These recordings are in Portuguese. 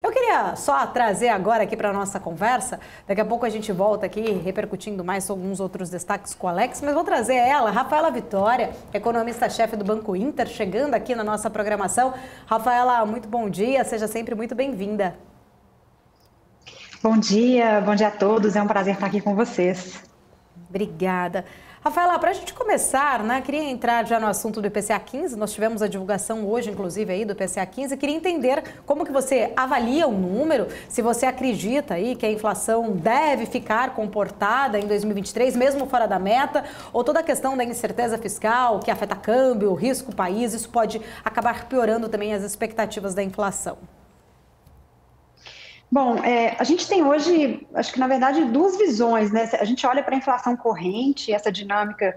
Eu queria só trazer agora aqui para a nossa conversa, daqui a pouco a gente volta aqui repercutindo mais alguns outros destaques com o Alex, mas vou trazer ela, Rafaela Vitória, economista-chefe do Banco Inter, chegando aqui na nossa programação. Rafaela, muito bom dia, seja sempre muito bem-vinda. Bom dia a todos, é um prazer estar aqui com vocês. Obrigada. Rafaela, para a gente começar, né, queria entrar já no assunto do IPCA 15, nós tivemos a divulgação hoje, inclusive, aí do IPCA 15, queria entender como que você avalia o número, se você acredita aí que a inflação deve ficar comportada em 2023, mesmo fora da meta, ou toda a questão da incerteza fiscal, que afeta câmbio, risco país, isso pode acabar piorando também as expectativas da inflação. Bom, a gente tem hoje, acho que na verdade, duas visões, né? A gente olha para a inflação corrente, essa dinâmica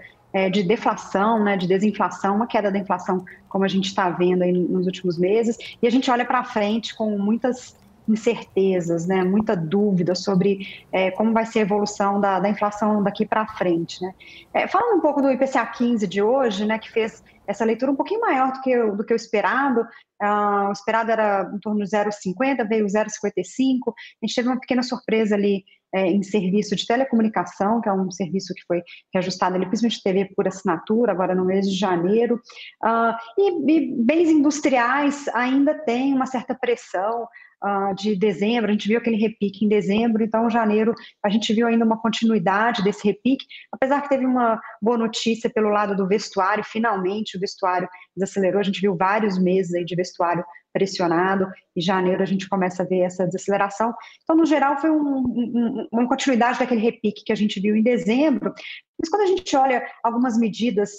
de deflação, né, de desinflação, uma queda da inflação, como a gente está vendo aí nos últimos meses, e a gente olha para frente com muitas incertezas, né, muita dúvida sobre como vai ser a evolução da inflação daqui para frente, né? Falando um pouco do IPCA 15 de hoje, né, que fez essa leitura um pouquinho maior do que o esperado. O esperado era em torno de 0,50, veio 0,55. A gente teve uma pequena surpresa ali em serviço de telecomunicação, que é um serviço que foi reajustado ali, principalmente TV por assinatura, agora no mês de janeiro. E bens industriais ainda tem uma certa pressão de dezembro, a gente viu aquele repique em dezembro, então janeiro a gente viu ainda uma continuidade desse repique, apesar que teve uma boa notícia pelo lado do vestuário, finalmente o vestuário desacelerou, a gente viu vários meses aí de vestuário pressionado, e janeiro a gente começa a ver essa desaceleração. Então, no geral, foi uma continuidade daquele repique que a gente viu em dezembro, mas quando a gente olha algumas medidas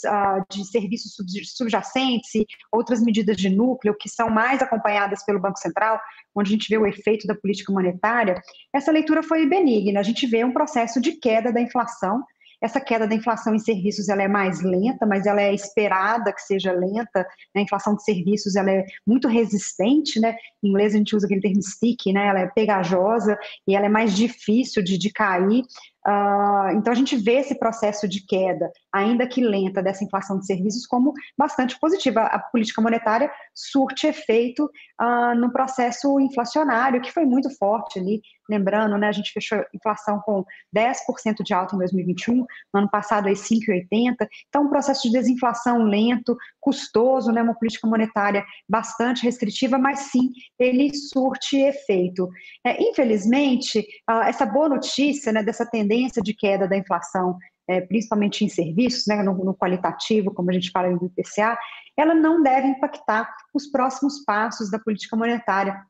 de serviços subjacentes e outras medidas de núcleo que são mais acompanhadas pelo Banco Central, onde a gente vê o efeito da política monetária, essa leitura foi benigna. A gente vê um processo de queda da inflação. Essa queda da inflação em serviços ela é mais lenta, mas ela é esperada que seja lenta. A inflação de serviços ela é muito resistente, né? Em inglês a gente usa aquele termo sticky, né? Ela é pegajosa e ela é mais difícil de cair. Então a gente vê esse processo de queda, ainda que lenta, dessa inflação de serviços como bastante positiva. A política monetária surte efeito no processo inflacionário, que foi muito forte ali. Lembrando, né, a gente fechou a inflação com 10% de alta em 2021, no ano passado aí 5,80%. Então um processo de desinflação lento, custoso, né, uma política monetária bastante restritiva, mas sim, ele surte efeito. Infelizmente, essa boa notícia, né, dessa tendência de queda da inflação, principalmente em serviços, né, no qualitativo, como a gente fala do IPCA, ela não deve impactar os próximos passos da política monetária.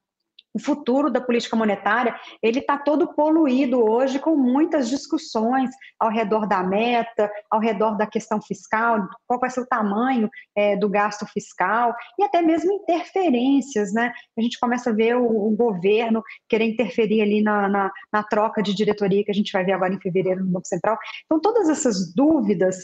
O futuro da política monetária, ele está todo poluído hoje com muitas discussões ao redor da meta, ao redor da questão fiscal, qual vai ser o tamanho do gasto fiscal e até mesmo interferências, né? A gente começa a ver o governo querer interferir ali na troca de diretoria que a gente vai ver agora em fevereiro no Banco Central. Então, todas essas dúvidas,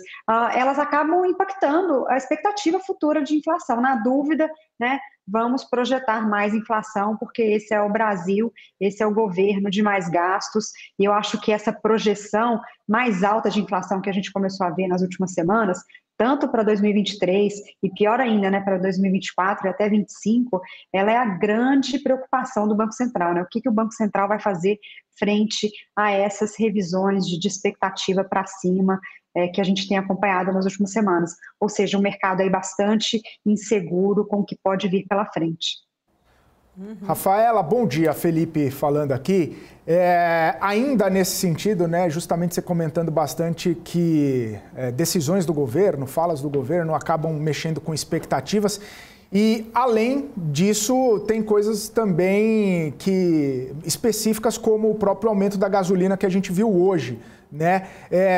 elas acabam impactando a expectativa futura de inflação. Na dúvida, né? Vamos projetar mais inflação, porque esse é o Brasil, esse é o governo de mais gastos, e eu acho que essa projeção mais alta de inflação que a gente começou a ver nas últimas semanas, tanto para 2023 e pior ainda, né, para 2024 e até 2025, ela é a grande preocupação do Banco Central, né? O que o Banco Central vai fazer frente a essas revisões de expectativa para cima, que a gente tem acompanhado nas últimas semanas. Ou seja, um mercado aí bastante inseguro com o que pode vir pela frente. Rafaela, bom dia. Felipe falando aqui. Ainda nesse sentido, né, justamente você comentando bastante que decisões do governo, falas do governo acabam mexendo com expectativas. E, além disso, tem coisas também específicas, como o próprio aumento da gasolina que a gente viu hoje, né?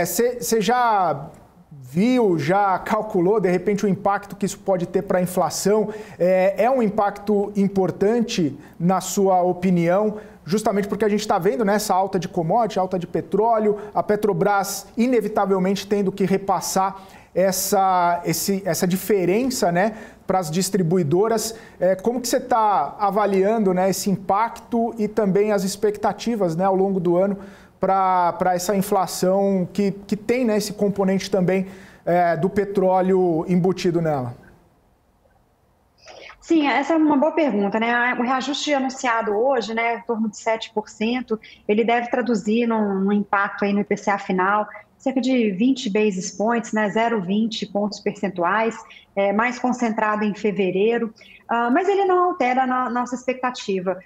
Você já viu, já calculou, de repente, o impacto que isso pode ter para a inflação? É um impacto importante, na sua opinião, justamente porque a gente está vendo, né, essa alta de commodity, alta de petróleo, a Petrobras inevitavelmente tendo que repassar essa diferença, né, para as distribuidoras. Como que você está avaliando, né, esse impacto e também as expectativas, né, ao longo do ano para essa inflação que tem, né, esse componente também do petróleo embutido nela? Sim, essa é uma boa pergunta, né? O reajuste anunciado hoje, né, em torno de 7%, ele deve traduzir num impacto aí no IPCA final, cerca de 20 basis points, né, 0,20 pontos percentuais, mais concentrado em fevereiro, mas ele não altera a nossa expectativa.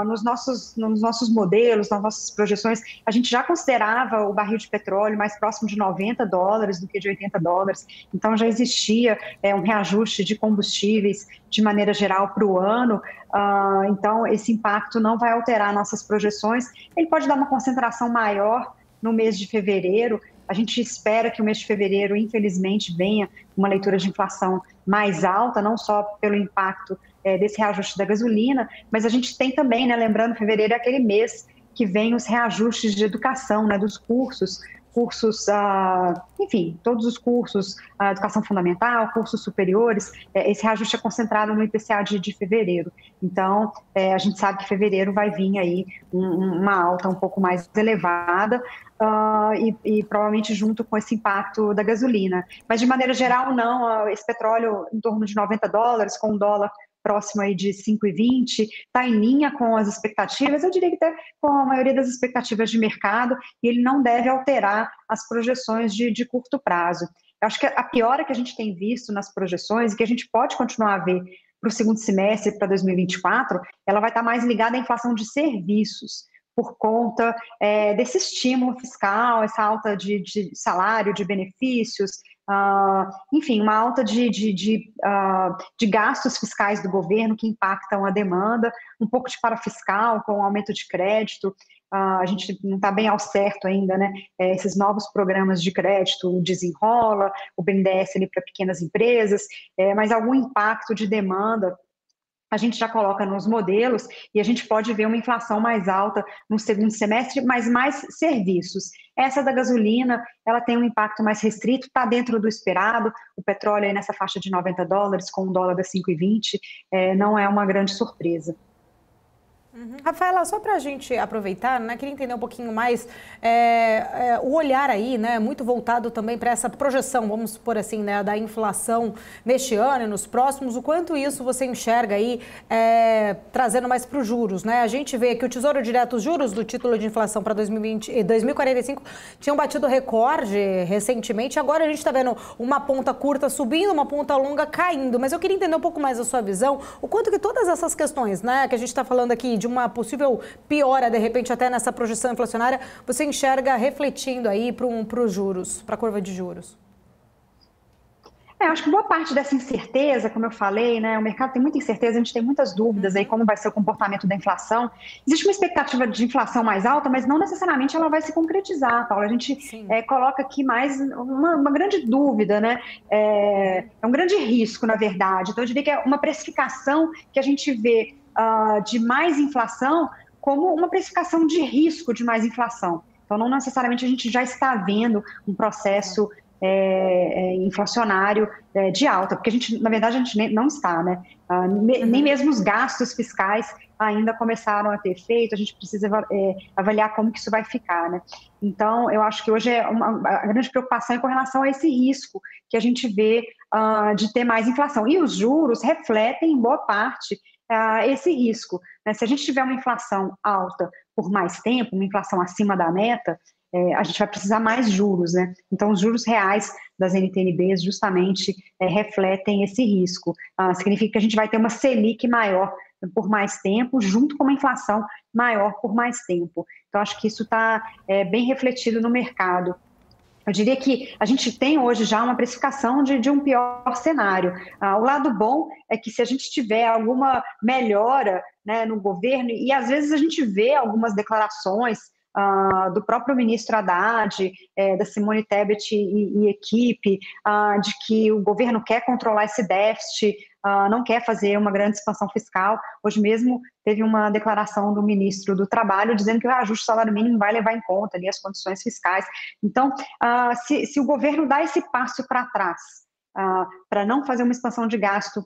Nos nossos modelos, nas nossas projeções, a gente já considerava o barril de petróleo mais próximo de $90 do que de $80, então já existia um reajuste de combustíveis de maneira geral para o ano, então esse impacto não vai alterar nossas projeções, ele pode dar uma concentração maior no mês de fevereiro. A gente espera que o mês de fevereiro, infelizmente, venha uma leitura de inflação mais alta, não só pelo impacto desse reajuste da gasolina, mas a gente tem também, né, lembrando, fevereiro é aquele mês que vem os reajustes de educação, né, dos cursos, enfim, todos os cursos, educação fundamental, cursos superiores, esse reajuste é concentrado no IPCA de fevereiro. Então, a gente sabe que fevereiro vai vir aí uma alta um pouco mais elevada, e provavelmente junto com esse impacto da gasolina. Mas, de maneira geral, não, esse petróleo em torno de $90, com um dólar próximo aí de 5,20, está em linha com as expectativas, eu diria que até com a maioria das expectativas de mercado, e ele não deve alterar as projeções de curto prazo. Eu acho que a piora que a gente tem visto nas projeções, e que a gente pode continuar a ver para o segundo semestre, para 2024, ela vai estar mais ligada à inflação de serviços, por conta desse estímulo fiscal, essa alta de salário, de benefícios, enfim, uma alta de gastos fiscais do governo que impactam a demanda, um pouco de parafiscal com o aumento de crédito. A gente não está bem ao certo ainda, né? Esses novos programas de crédito, o Desenrola, o BNDES ali para pequenas empresas, mas algum impacto de demanda a gente já coloca nos modelos e a gente pode ver uma inflação mais alta no segundo semestre, mas mais serviços. Essa da gasolina, ela tem um impacto mais restrito, está dentro do esperado, o petróleo aí nessa faixa de $90, com um dólar a 5,20, não é uma grande surpresa. Rafaela, só para a gente aproveitar, né, queria entender um pouquinho mais o olhar aí, né, muito voltado também para essa projeção, vamos supor assim, né, da inflação neste ano e nos próximos, o quanto isso você enxerga aí trazendo mais para os juros, né? A gente vê que o Tesouro Direto, os juros do título de inflação para 2020 e 2045 tinham batido recorde recentemente, agora a gente está vendo uma ponta curta subindo, uma ponta longa caindo, mas eu queria entender um pouco mais a sua visão, o quanto que todas essas questões, né, que a gente está falando aqui de uma possível piora, de repente, até nessa projeção inflacionária, você enxerga refletindo aí para os juros, para a curva de juros? Acho que boa parte dessa incerteza, como eu falei, né, o mercado tem muita incerteza, a gente tem muitas dúvidas aí como vai ser o comportamento da inflação. Existe uma expectativa de inflação mais alta, mas não necessariamente ela vai se concretizar, Paula. A gente coloca aqui mais uma grande dúvida, né? É um grande risco, na verdade. Então, eu diria que é uma precificação que a gente vê de mais inflação como uma precificação de risco de mais inflação. Então, não necessariamente a gente já está vendo um processo inflacionário de alta, porque a gente, na verdade, a gente não está, né? Nem mesmo os gastos fiscais ainda começaram a ter efeito, a gente precisa avaliar como que isso vai ficar, né? Então, eu acho que hoje a grande preocupação é com relação a esse risco que a gente vê de ter mais inflação. E os juros refletem, em boa parte, esse risco, né? Se a gente tiver uma inflação alta por mais tempo, uma inflação acima da meta, a gente vai precisar mais juros, né? Então, os juros reais das NTN-Bs justamente refletem esse risco. Significa que a gente vai ter uma Selic maior por mais tempo, junto com uma inflação maior por mais tempo. Então, acho que isso está bem refletido no mercado. Eu diria que a gente tem hoje já uma precificação de um pior cenário. O lado bom é que se a gente tiver alguma melhora, né, no governo, e às vezes a gente vê algumas declarações do próprio ministro Haddad, da Simone Tebet e equipe, de que o governo quer controlar esse déficit, não quer fazer uma grande expansão fiscal. Hoje mesmo teve uma declaração do ministro do Trabalho dizendo que o reajuste do salário mínimo vai levar em conta ali as condições fiscais. Então, se o governo dá esse passo para trás, para não fazer uma expansão de gasto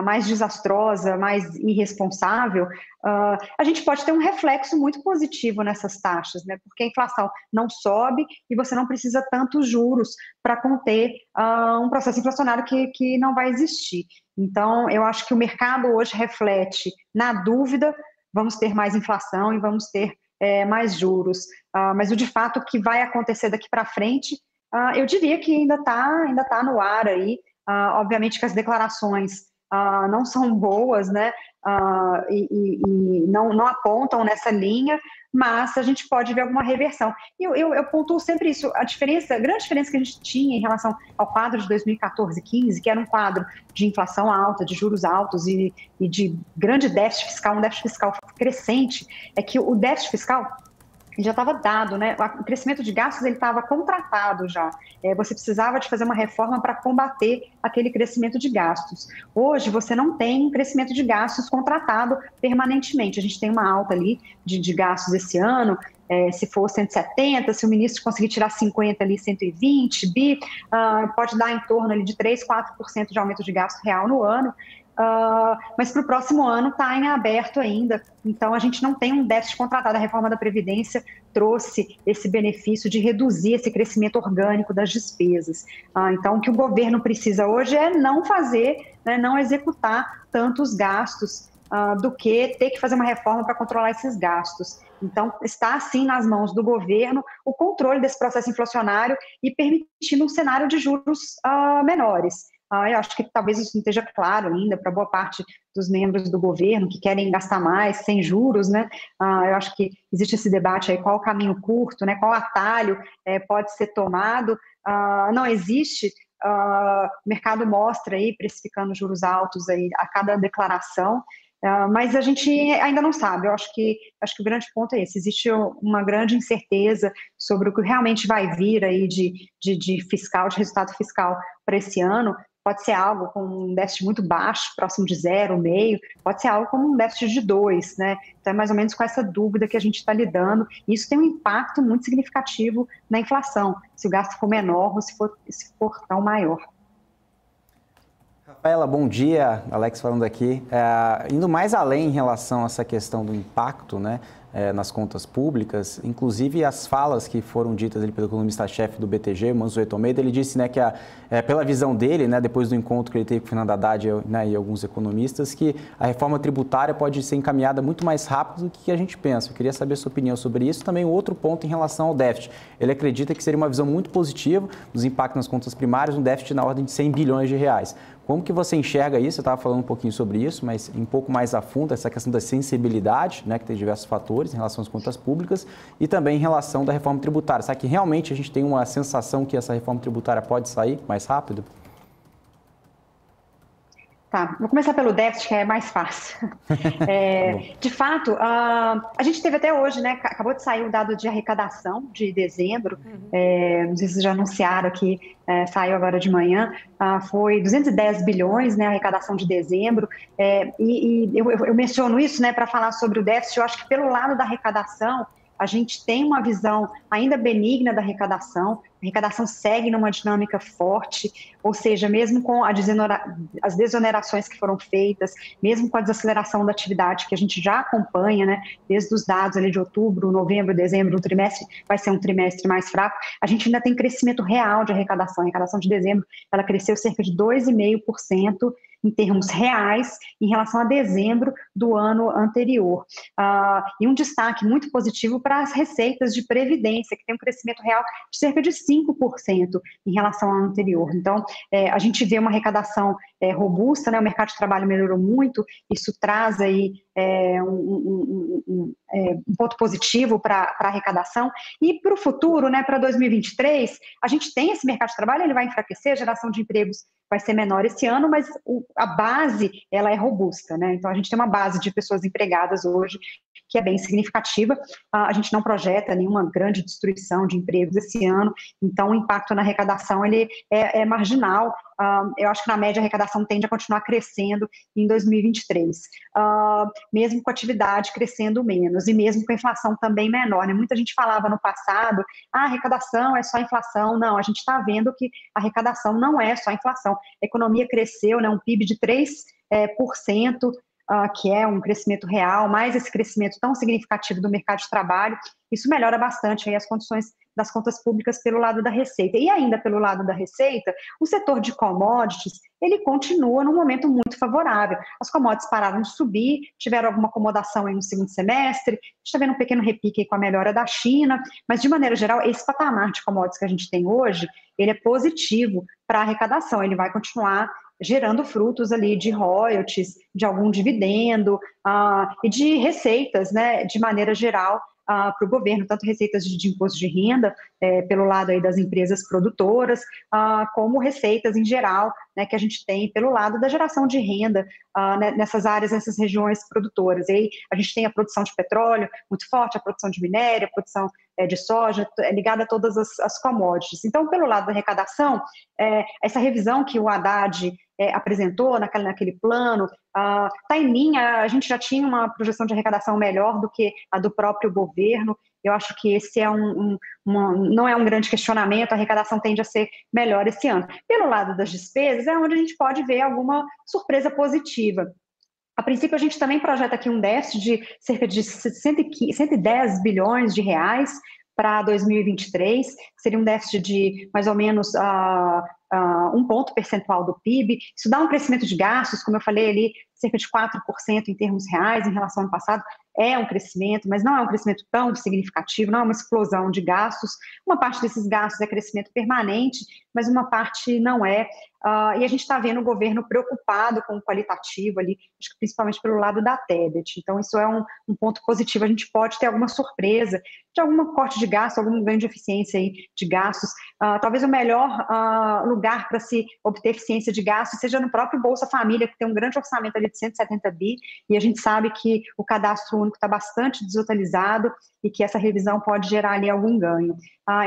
mais desastrosa, mais irresponsável, a gente pode ter um reflexo muito positivo nessas taxas, né? Porque a inflação não sobe e você não precisa tantos juros para conter um processo inflacionário que não vai existir. Então, eu acho que o mercado hoje reflete, na dúvida, vamos ter mais inflação e vamos ter mais juros. Mas, de fato, o que vai acontecer daqui para frente, eu diria que ainda tá no ar aí. Obviamente que as declarações não são boas, né? E não apontam nessa linha, mas a gente pode ver alguma reversão. Eu pontuo sempre isso, a grande diferença que a gente tinha em relação ao quadro de 2014-15, que era um quadro de inflação alta, de juros altos e de grande déficit fiscal, um déficit fiscal crescente, é que o déficit fiscal já estava dado, né? O crescimento de gastos ele estava contratado já. Você precisava de fazer uma reforma para combater aquele crescimento de gastos. Hoje você não tem crescimento de gastos contratado permanentemente. A gente tem uma alta ali de gastos esse ano. Se for 170, se o ministro conseguir tirar 50 ali, 120 bi, pode dar em torno ali de 3, 4% de aumento de gasto real no ano. Mas para o próximo ano está em aberto ainda, então a gente não tem um déficit contratado. A reforma da Previdência trouxe esse benefício de reduzir esse crescimento orgânico das despesas. Então o que o governo precisa hoje é não fazer, né, não executar tantos gastos do que ter que fazer uma reforma para controlar esses gastos. Então está sim nas mãos do governo o controle desse processo inflacionário e permitindo um cenário de juros menores. Eu acho que talvez isso não esteja claro ainda para boa parte dos membros do governo que querem gastar mais sem juros, né? Eu acho que existe esse debate aí, qual o caminho curto, né? Qual atalho pode ser tomado. Não existe. O mercado mostra aí, precificando juros altos aí a cada declaração, mas a gente ainda não sabe. Eu acho que o grande ponto é esse. Existe uma grande incerteza sobre o que realmente vai vir aí de resultado fiscal para esse ano. Pode ser algo com um déficit muito baixo, próximo de 0,5, pode ser algo com um déficit de 2, né? Então é mais ou menos com essa dúvida que a gente está lidando. E isso tem um impacto muito significativo na inflação, se o gasto for menor ou se for tão maior. Rafaela, bom dia. Alex falando aqui. Indo mais além em relação a essa questão do impacto, né, nas contas públicas, inclusive as falas que foram ditas ali pelo economista-chefe do BTG, Mansueto Almeida, ele disse, né, que pela visão dele, né, depois do encontro que ele teve com o Fernando Haddad, né, e alguns economistas, que a reforma tributária pode ser encaminhada muito mais rápido do que a gente pensa. Eu queria saber a sua opinião sobre isso. Também outro ponto em relação ao déficit. Ele acredita que seria uma visão muito positiva dos impactos nas contas primárias, um déficit na ordem de 100 bilhões de reais. Como que você enxerga isso? Eu estava falando um pouquinho sobre isso, mas um pouco mais a fundo, essa questão da sensibilidade, né, que tem diversos fatores em relação às contas públicas e também em relação da reforma tributária. Será que realmente a gente tem uma sensação que essa reforma tributária pode sair mais rápido? Tá, vou começar pelo déficit, que é mais fácil. De fato, a gente teve até hoje, né? Acabou de sair o dado de arrecadação de dezembro. Não sei se vocês já anunciaram aqui, saiu agora de manhã. Foi 210 bilhões, né? A arrecadação de dezembro. E eu menciono isso, né? Para falar sobre o déficit. Eu acho que pelo lado da arrecadação, a gente tem uma visão ainda benigna da arrecadação. A arrecadação segue numa dinâmica forte, ou seja, mesmo com as desonerações que foram feitas, mesmo com a desaceleração da atividade que a gente já acompanha, né, desde os dados ali de outubro, novembro, dezembro, o trimestre vai ser um trimestre mais fraco, a gente ainda tem crescimento real de arrecadação. A arrecadação de dezembro, ela cresceu cerca de 2,5%, em termos reais, em relação a dezembro do ano anterior. E um destaque muito positivo para as receitas de previdência, que tem um crescimento real de cerca de 5% em relação ao ano anterior. Então, a gente vê uma arrecadação robusta, né? O mercado de trabalho melhorou muito, isso traz aí um ponto positivo para a arrecadação. E para o futuro, né, para 2023, a gente tem esse mercado de trabalho, ele vai enfraquecer, a geração de empregos vai ser menor esse ano, mas a base, ela é robusta, né? Então, a gente tem uma base de pessoas empregadas hoje que é bem significativa. A gente não projeta nenhuma grande destruição de empregos esse ano, então o impacto na arrecadação ele é marginal. Eu acho que na média a arrecadação tende a continuar crescendo em 2023, mesmo com a atividade crescendo menos e mesmo com a inflação também menor, né? Muita gente falava no passado, a arrecadação é só inflação. Não, a gente está vendo que a arrecadação não é só inflação. A economia cresceu, né? Um PIB de 3 que é um crescimento real, mais esse crescimento tão significativo do mercado de trabalho, isso melhora bastante aí as condições das contas públicas pelo lado da receita. E ainda pelo lado da receita, o setor de commodities, ele continua num momento muito favorável. As commodities pararam de subir, tiveram alguma acomodação aí no segundo semestre, a gente está vendo um pequeno repique aí com a melhora da China, mas de maneira geral, esse patamar de commodities que a gente tem hoje, ele é positivo para a arrecadação, ele vai continuar gerando frutos ali de royalties, de algum dividendo e de receitas, né, de maneira geral, para o governo, tanto receitas de imposto de renda, pelo lado aí das empresas produtoras, como receitas em geral, né, que a gente tem pelo lado da geração de renda nessas áreas, nessas regiões produtoras. E aí a gente tem a produção de petróleo muito forte, a produção de minério, a produção de soja, ligada a todas as commodities. Então, pelo lado da arrecadação, essa revisão que o Haddad apresentou naquele plano, está em linha, a gente já tinha uma projeção de arrecadação melhor do que a do próprio governo. Eu acho que esse não é um grande questionamento, a arrecadação tende a ser melhor esse ano. Pelo lado das despesas, é onde a gente pode ver alguma surpresa positiva. A princípio, a gente também projeta aqui um déficit de cerca de 110 bilhões de reais para 2023, seria um déficit de mais ou menos 1 ponto percentual do PIB. Isso dá um crescimento de gastos, como eu falei ali, cerca de 4% em termos reais em relação ao ano passado. É um crescimento, mas não é um crescimento tão significativo, não é uma explosão de gastos. Uma parte desses gastos é crescimento permanente, mas uma parte não é. E a gente está vendo o governo preocupado com o qualitativo ali, acho que principalmente pelo lado da TEBET. Então, isso é um ponto positivo. A gente pode ter alguma surpresa de algum corte de gasto, algum ganho de eficiência aí de gastos. Talvez o melhor lugar para se obter eficiência de gastos seja no próprio Bolsa Família, que tem um grande orçamento ali de 170 bi, e a gente sabe que o cadastro único está bastante desatualizado e que essa revisão pode gerar ali algum ganho.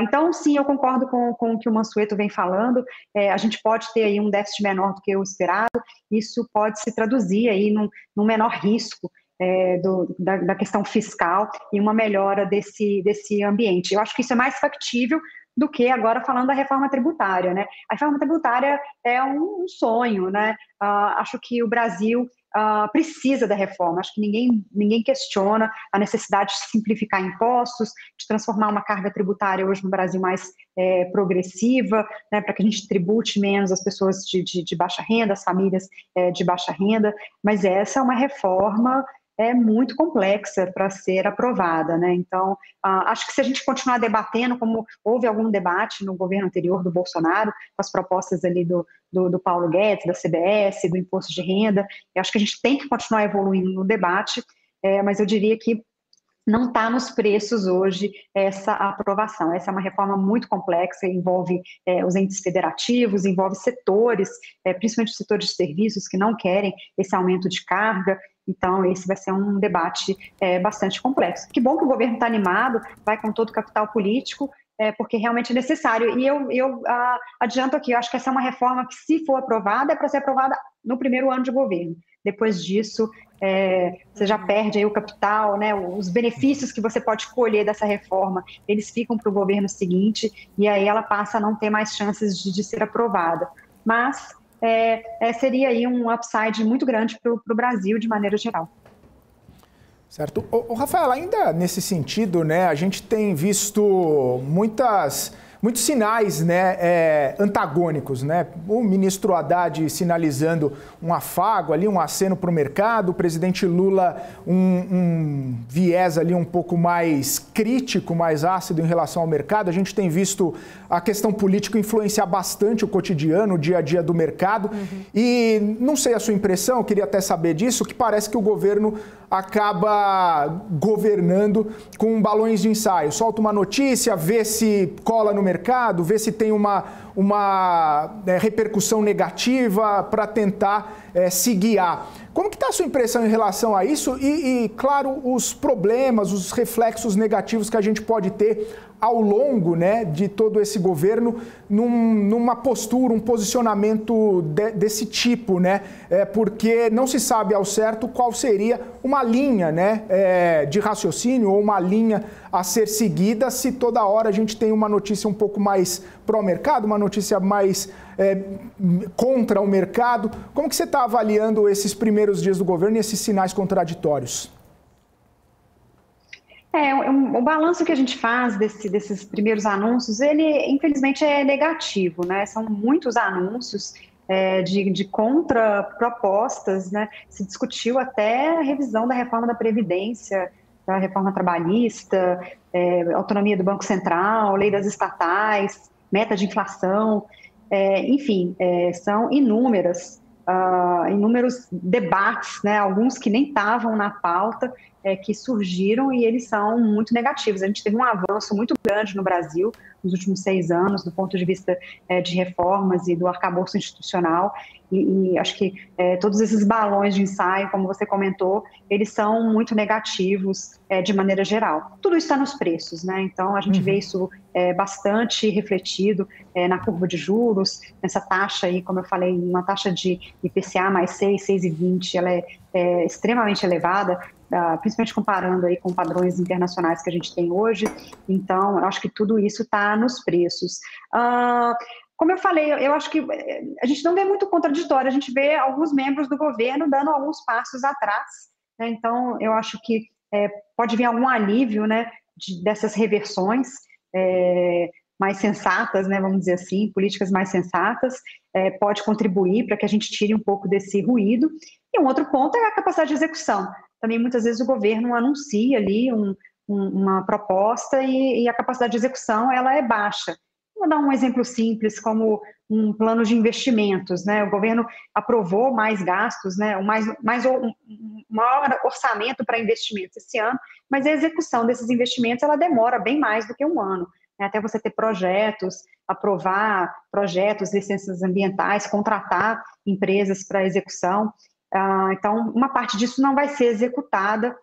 Então, sim, eu concordo com o que o Mansueto vem falando, a gente pode ter aí um déficit menor do que o esperado, isso pode se traduzir aí num menor risco da questão fiscal e uma melhora desse ambiente. Eu acho que isso é mais factível do que agora falando da reforma tributária, né? A reforma tributária é um sonho, né? Acho que o Brasil precisa da reforma, acho que ninguém questiona a necessidade de simplificar impostos, de transformar uma carga tributária hoje no Brasil mais progressiva, né, para que a gente tribute menos as pessoas de baixa renda, as famílias de baixa renda, mas essa é uma reforma muito complexa para ser aprovada, né? Então, acho que se a gente continuar debatendo, como houve algum debate no governo anterior do Bolsonaro, com as propostas ali do Paulo Guedes, da CBS, do imposto de renda, eu acho que a gente tem que continuar evoluindo no debate, mas eu diria que não está nos preços hoje essa aprovação. Essa é uma reforma muito complexa, envolve os entes federativos, envolve setores, principalmente os setores de serviços que não querem esse aumento de carga. Então, esse vai ser um debate bastante complexo. Que bom que o governo está animado, vai com todo o capital político, porque realmente é necessário. E eu adianto aqui, eu acho que essa é uma reforma que, se for aprovada, é para ser aprovada no primeiro ano de governo. Depois disso, você já perde aí o capital, né? Os benefícios que você pode colher dessa reforma, eles ficam para o governo seguinte, e aí ela passa a não ter mais chances de ser aprovada. Mas seria aí um upside muito grande para o Brasil, de maneira geral. Certo. Rafael, ainda nesse sentido, né, a gente tem visto muitos sinais, né, antagônicos, né? O ministro Haddad sinalizando um afago ali, um aceno para o mercado, o presidente Lula um viés ali um pouco mais crítico, mais ácido em relação ao mercado. A gente tem visto a questão política influenciar bastante o cotidiano, o dia a dia do mercado. E não sei a sua impressão, eu queria até saber disso, que parece que o governo acaba governando com balões de ensaio. Solta uma notícia, vê se cola no mercado, vê se tem uma repercussão negativa para tentar se guiar. Como que está a sua impressão em relação a isso e, claro, os problemas, os reflexos negativos que a gente pode ter ao longo, né, de todo esse governo numa postura, um posicionamento desse tipo, né? Porque não se sabe ao certo qual seria uma linha, né, de raciocínio ou uma linha a ser seguida se toda hora a gente tem uma notícia um pouco mais pró-mercado, uma notícia mais contra o mercado. Como que você está avaliando esses primeiros dias do governo e esses sinais contraditórios? O balanço que a gente faz desses primeiros anúncios, ele infelizmente é negativo, né? São muitos anúncios de contrapropostas, né? Se discutiu até a revisão da reforma da Previdência, da reforma trabalhista, autonomia do Banco Central, lei das estatais, meta de inflação, enfim, são inúmeros debates, né? Alguns que nem estavam na pauta, que surgiram e eles são muito negativos. A gente teve um avanço muito grande no Brasil nos últimos 6 anos, do ponto de vista de reformas e do arcabouço institucional, e acho que todos esses balões de ensaio, como você comentou, eles são muito negativos de maneira geral. Tudo isso está nos preços, né? Então a gente vê isso bastante refletido na curva de juros, nessa taxa aí, como eu falei, uma taxa de IPCA mais 6,20, ela é extremamente elevada, principalmente comparando aí com padrões internacionais que a gente tem hoje. Então, eu acho que tudo isso está nos preços. Como eu falei, eu acho que a gente não vê muito contraditório, a gente vê alguns membros do governo dando alguns passos atrás, né? Então, eu acho que pode vir algum alívio, né, dessas reversões mais sensatas, né, vamos dizer assim, políticas mais sensatas, pode contribuir para que a gente tire um pouco desse ruído. E um outro ponto é a capacidade de execução. Também muitas vezes o governo anuncia ali uma proposta e a capacidade de execução ela é baixa. Vou dar um exemplo simples, como um plano de investimentos, né? O governo aprovou mais gastos, né? Um maior orçamento para investimentos esse ano, mas a execução desses investimentos ela demora bem mais do que um ano, né? Até você ter projetos, aprovar projetos, licenças ambientais, contratar empresas para execução. Então, uma parte disso não vai ser executada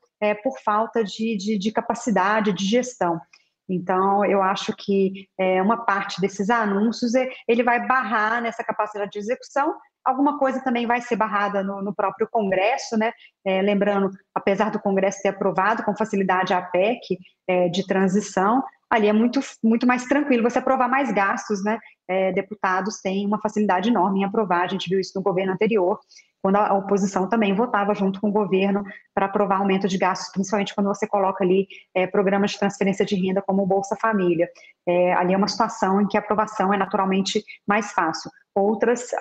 por falta de capacidade de gestão. Então, eu acho que uma parte desses anúncios, ele vai barrar nessa capacidade de execução. Alguma coisa também vai ser barrada no próprio Congresso, né? Lembrando, apesar do Congresso ter aprovado com facilidade a PEC de transição, ali é muito, muito mais tranquilo você aprovar mais gastos, né? Deputados têm uma facilidade enorme em aprovar, a gente viu isso no governo anterior, quando a oposição também votava junto com o governo para aprovar aumento de gastos, principalmente quando você coloca ali programas de transferência de renda como o Bolsa Família. Ali é uma situação em que a aprovação é naturalmente mais fácil. Outras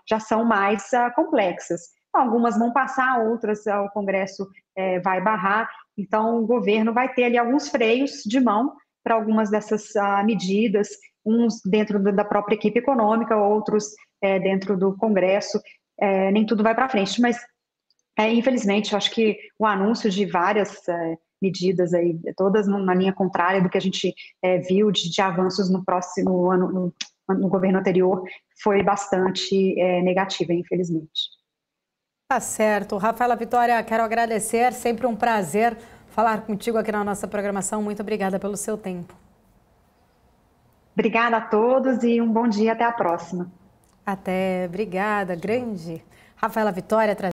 já são mais complexas. Algumas vão passar, outras o Congresso vai barrar. Então, o governo vai ter ali alguns freios de mão para algumas dessas medidas, uns dentro da própria equipe econômica, outros dentro do Congresso. Nem tudo vai para frente, mas infelizmente eu acho que o anúncio de várias medidas aí, todas na linha contrária do que a gente viu de avanços no próximo ano, no governo anterior, foi bastante negativa, infelizmente. Tá certo. Rafaela Vitória, quero agradecer, sempre um prazer falar contigo aqui na nossa programação. Muito obrigada pelo seu tempo. Obrigada a todos e um bom dia, até a próxima. Até, obrigada, grande. Rafaela Vitória